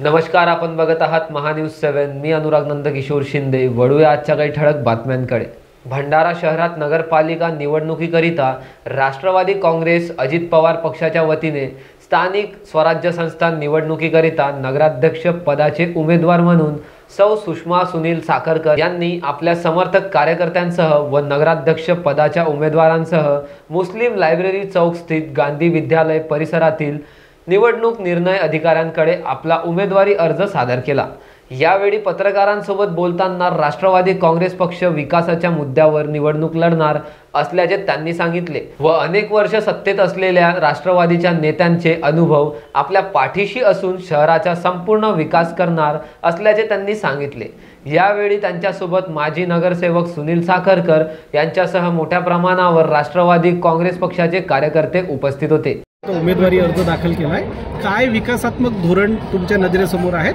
नमस्कार, आपण बघत आहात महान्यूज 7। मी अनुराग नंदकिशोर शिंदे। वळूया आजच्या काही ठळक बातम्यांकडे। भंडारा शहरात नगरपालिका निवडणुकीकरिता राष्ट्रवादी काँग्रेस अजित पवार पक्षाच्या वतीने स्थानिक स्वराज्य संस्था निवडणुकीकरिता नगराध्यक्ष पदाचे उमेदवार म्हणून सौ सुषमा सुनील साखरकर यांनी आपल्या समर्थक कार्यकर्त्यांसह व नगराध्यक्ष पदाच्या उमेदवारांसह मुस्लिम लायब्ररी चौक स्थित गांधी विद्यालय परिसरातील निवडणूक निर्णय अधिकाऱ्यांकडे आपला उमेदवारी अर्ज सादर केला। यावेळी पत्रकारांसोबत बोलताना राष्ट्रवादी काँग्रेस पक्ष विकासाच्या मुद्द्यावर निवडणूक लढणार असल्याचे त्यांनी सांगितले व अनेक वर्ष सत्तेत असलेल्या राष्ट्रवादीच्या नेत्यांचे अनुभव आपल्या पाठीशी असून शहराचा संपूर्ण विकास करणार असल्याचे त्यांनी सांगितले। यावेळी त्यांच्यासोबत माजी नगरसेवक सुनील साखरकर यांच्यासह मोठ्या प्रमाणावर राष्ट्रवादी काँग्रेस पक्षाचे कार्यकर्ते उपस्थित होते। उमेदवारी अर्ज दाखल केलाय। काय विकासात्मक धोरण तुमच्या नजरेसमोर आहेत?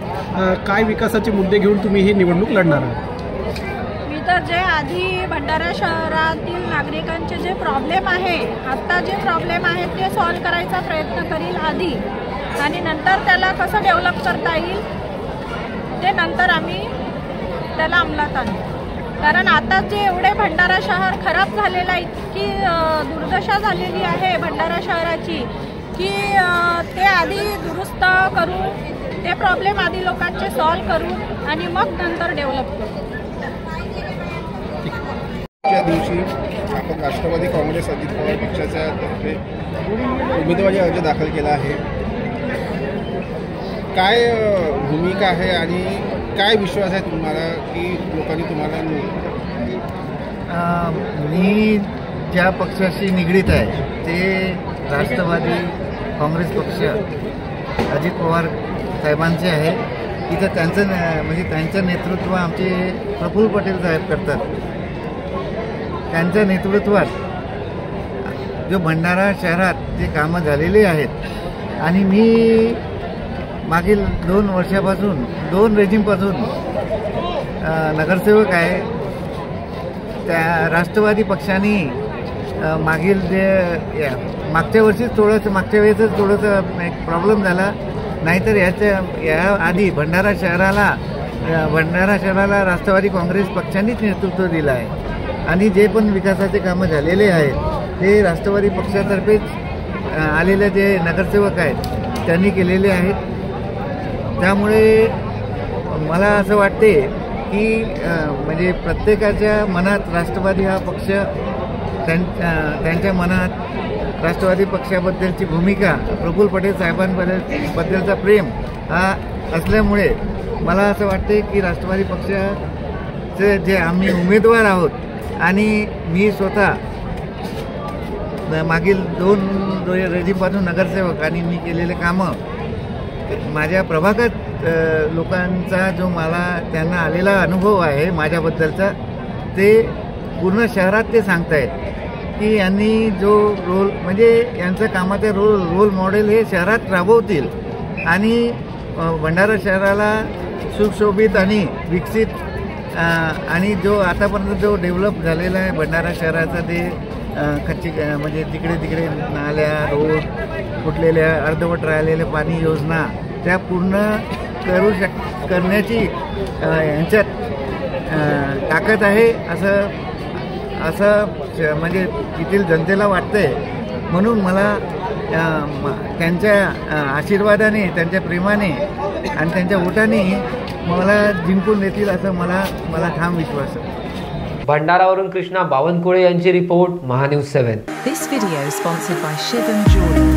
काय विकासाचे मुद्दे घेऊन तुम्ही ही निवडणूक लढणार आहात? मी तर जे आधी भंडारा शहरातील नागरिकांचे जे प्रॉब्लेम आहे, आता जे प्रॉब्लेम आहेत ते सॉल्व करायचा प्रयत्न करील आधी, आणि नंतर त्याला कसं डेव्हलप करता येईल ते नंतर आम्ही त्याला अंमलात आणू। कारण आता जे एवढे भंडारा शहर खराब झालेलं आहे, इतकी दुर्दशा झालेली आहे भंडारा शहराची की ते आधी दुरुस्त करून ते प्रॉब्लेम आधी लोकांचे सॉल्व करून आणि मग नंतर डेव्हलप करू। त्या दिवशी आपण राष्ट्रवादी काँग्रेस अजित पवार पक्षाच्या तर्फे उमेदवारी अर्ज दाखल केला आहे। काय भूमिका आहे आणि काय विश्वास आहे तुम्हाला की लोकांनी तुम्हाला मी ज्या पक्षाशी निगडीत आहे ते राष्ट्रवादी काँग्रेस पक्ष अजित पवार साहेबांचे आहे। तिथं त्यांचं म्हणजे त्यांचं नेतृत्व आमचे प्रफुल्ल पटेल साहेब करतात। त्यांच्या नेतृत्वात जो भंडारा शहरात जे कामं झालेले आहेत आणि मी मागील 2 वर्षापासून 2 रेजिमपासून नगरसेवक आहे। त्या राष्ट्रवादी पक्षाने मागील जे मागच्या वर्षीच मागच्या वेळेसच थोडंसं एक प्रॉब्लेम झाला, नाहीतर या आधी भंडारा शहराला राष्ट्रवादी काँग्रेस पक्षानेच नेतृत्व दिलं आहे आणि जे पण विकासाचे कामं झालेले आहेत ते राष्ट्रवादी पक्षातर्फेच आलेले जे नगरसेवक आहेत त्यांनी केलेले आहेत। त्यामुळे मला असं वाटते की म्हणजे प्रत्येकाच्या मनात राष्ट्रवादी हा पक्ष त्यांच्या मनात राष्ट्रवादी पक्षाबद्दलची भूमिका, प्रफुल्ल पटेल साहेबांबद्दलचा प्रेम हा असल्यामुळे मला असं वाटते की राष्ट्रवादी पक्षाचे जे आम्ही उमेदवार आहोत आणि मी स्वतः मागील 2 रेजिमपासून नगरसेवक आणि मी केलेले कामं माझ्या प्रभागात लोकांचा जो त्यांना आलेला अनुभव आहे माझ्याबद्दलचा, ते पूर्ण शहरात ते सांगतायत की यांनी जो रोल म्हणजे यांचं कामाचे रोल मॉडेल हे शहरात राबवतील आणि भंडारा शहराला सुशोभित आणि विकसित आणि जो आतापर्यंत जो डेव्हलप झालेला आहे भंडारा शहराचा ते म्हणजे तिकडे नाल्या, रोड फुटलेल्या, अर्धवट राहिलेल्या पाणी योजना त्या पूर्ण करण्याची यांच्यात ताकद आहे असं म्हणजे येथील जनतेला वाटतंय। म्हणून मला त्यांच्या आशीर्वादाने, त्यांच्या प्रेमाने आणि त्यांच्या वोटाने मला जिंकून देतील असं मला ठाम विश्वास आहे। भंडारावरून कृष्णा बावनकुळे यांची report, Mahanews 7। This video is sponsored by Shivam Jewelry.